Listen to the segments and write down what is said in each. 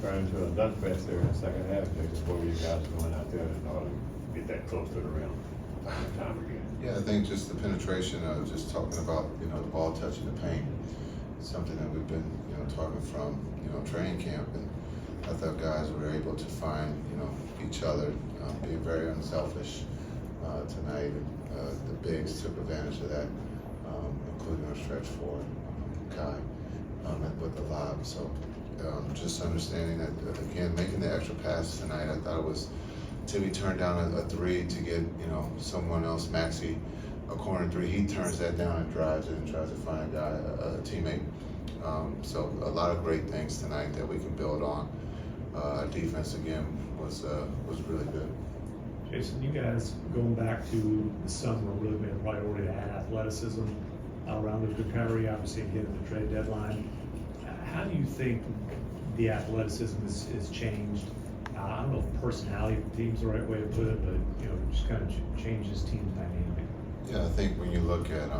turned into a dunk fest there in the second half. Just what were you guys going out there in order to get that close to the rim time again? Yeah, I think just the penetration of just talking about, the ball touching the paint. Something that we've been, talking from, training camp. And I thought guys were able to find, each other, being very unselfish tonight. And the bigs took advantage of that, including our stretch forward, Kai, and with the lob. So just understanding that, again, making the extra pass tonight, I thought it was, Timmy turned down a three to get, someone else, Maxey, a corner three. He turns that down and drives it and tries to find a teammate. So a lot of great things tonight that we can build on. Our defense again was really good. Jason, you guys going back to the summer really made a priority to add athleticism around the recovery, obviously again at the trade deadline. How do you think the athleticism is changed? I don't know if personality of the team's the right way to put it, but just kind of changes team dynamic. Yeah, I think when you look at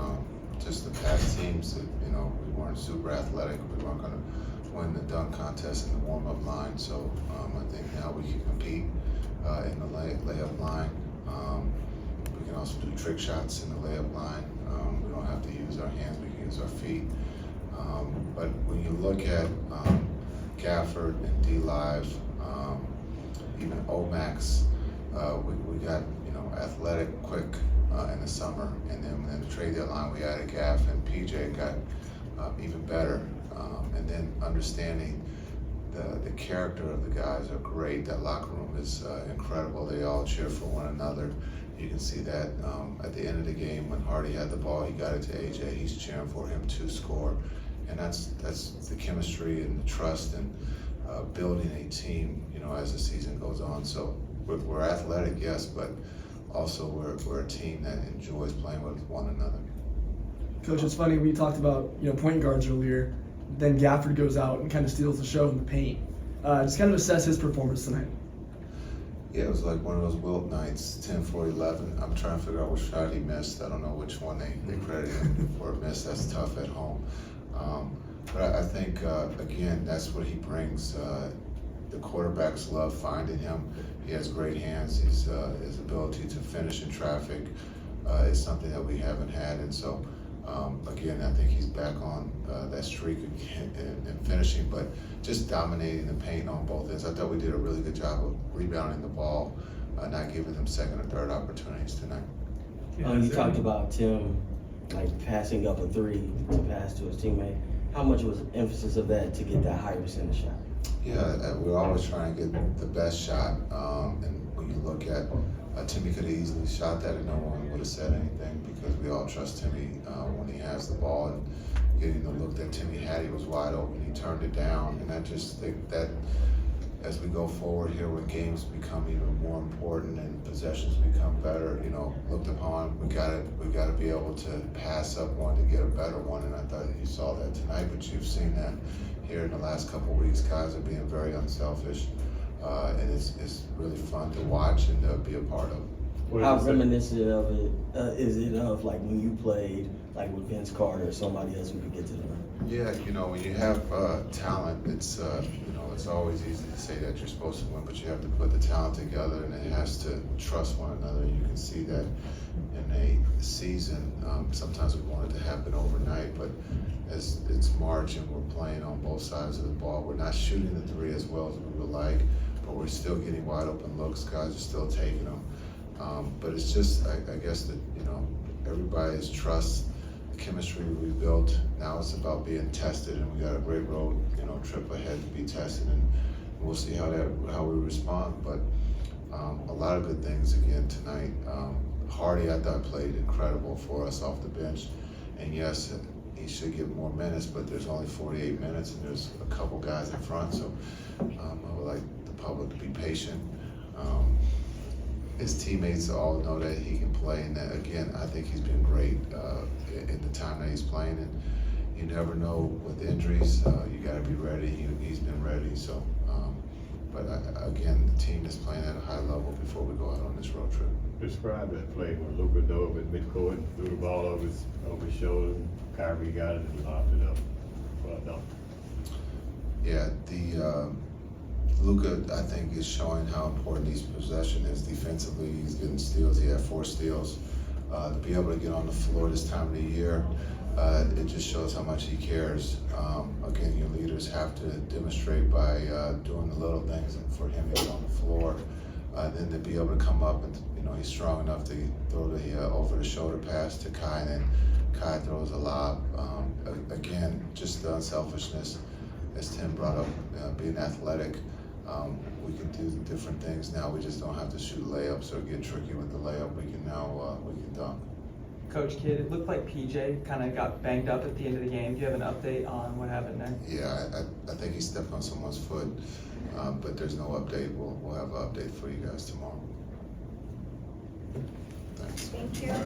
just the past teams, that, we weren't super athletic. We weren't going to win the dunk contest in the warm-up line. So I think now we can compete in the layup line. We can also do trick shots in the layup line. We don't have to use our hands. We can use our feet. But when you look at Gafford and D-Live, even Omax, we got athletic, quick in the summer, and then in the trade deadline we added Gaff, and PJ got even better. And then understanding the character of the guys are great. That locker room is incredible. They all cheer for one another. You can see that at the end of the game when Hardy had the ball, he got it to AJ. He's cheering for him to score, and that's the chemistry and the trust and building a team, as the season goes on. So we're athletic, yes, but also we're a team that enjoys playing with one another. Coach, it's funny, we talked about point guards earlier. Then Gafford goes out and kind of steals the show in the paint. Just kind of assess his performance tonight. Yeah, it was like one of those Wilt nights, 10 for 11. I'm trying to figure out which shot he missed. I don't know which one they credited him for a miss. That's tough at home. But I think, again, that's what he brings. The quarterbacks love finding him. He has great hands. His ability to finish in traffic is something that we haven't had. And so, again, I think he's back on that streak again and finishing, but just dominating the paint on both ends. I thought we did a really good job of rebounding the ball, not giving them second or third opportunities tonight. You talked about Tim passing up a three to pass to his teammate. How much was emphasis of that to get that high percentage shot? Yeah, we're always trying to get the best shot. And when you look at Timmy could have easily shot that and no one would have said anything because we all trust Timmy when he has the ball. And getting the look that Timmy had, he was wide open. He turned it down. And I just think that as we go forward here, when games become even more important and possessions become better, looked upon, we gotta be able to pass up one to get a better one. And I thought you saw that tonight, but you've seen that here in the last couple of weeks. Guys are being very unselfish, and it's really fun to watch and to be a part of. How reminiscent of it is it of when you played with Vince Carter or somebody else who could get to the rim? Yeah, when you have talent, it's always easy to say that you're supposed to win, but you have to put the talent together, and it has to trust one another. You can see that in a season. Sometimes we want it to happen overnight, but as it's March and we're playing on both sides of the ball, we're not shooting the three as well as we would like, but we're still getting wide open looks. Guys are still taking them. But it's just, I guess that, everybody's trust, the chemistry we built. Now it's about being tested, and we got a great road, trip ahead to be tested, and we'll see how we respond. But a lot of good things again tonight. Hardy, I thought, played incredible for us off the bench, and yes, he should get more minutes, but there's only 48 minutes, and there's a couple guys in front, so I would like the public to be patient. His teammates all know that he can play, and that, again, I think he's been great in the time that he's playing. And you never know with injuries. You got to be ready. He's been ready. So, but again, the team is playing at a high level before we go out on this road trip. Describe that play when Luka dove at midcourt, threw the ball over his shoulder, and Kyrie got it and lobbed it up for a dunk. Yeah, Luka, I think, is showing how important each possession is defensively. He's getting steals. He had 4 steals. To be able to get on the floor this time of the year, it just shows how much he cares. Again, your leaders have to demonstrate by doing the little things for him to get on the floor. Then to be able to come up and, he's strong enough to throw the over-the-shoulder pass to Kai, and then Kai throws a lob. Again, just the unselfishness, as Tim brought up, being athletic. We can do different things now. We just don't have to shoot layups or get tricky with the layup. We can now dunk. Coach Kidd, it looked like PJ kind of got banged up at the end of the game. Do you have an update on what happened there? Yeah, I think he stepped on someone's foot, but there's no update. We'll have an update for you guys tomorrow. Thanks. Thank you.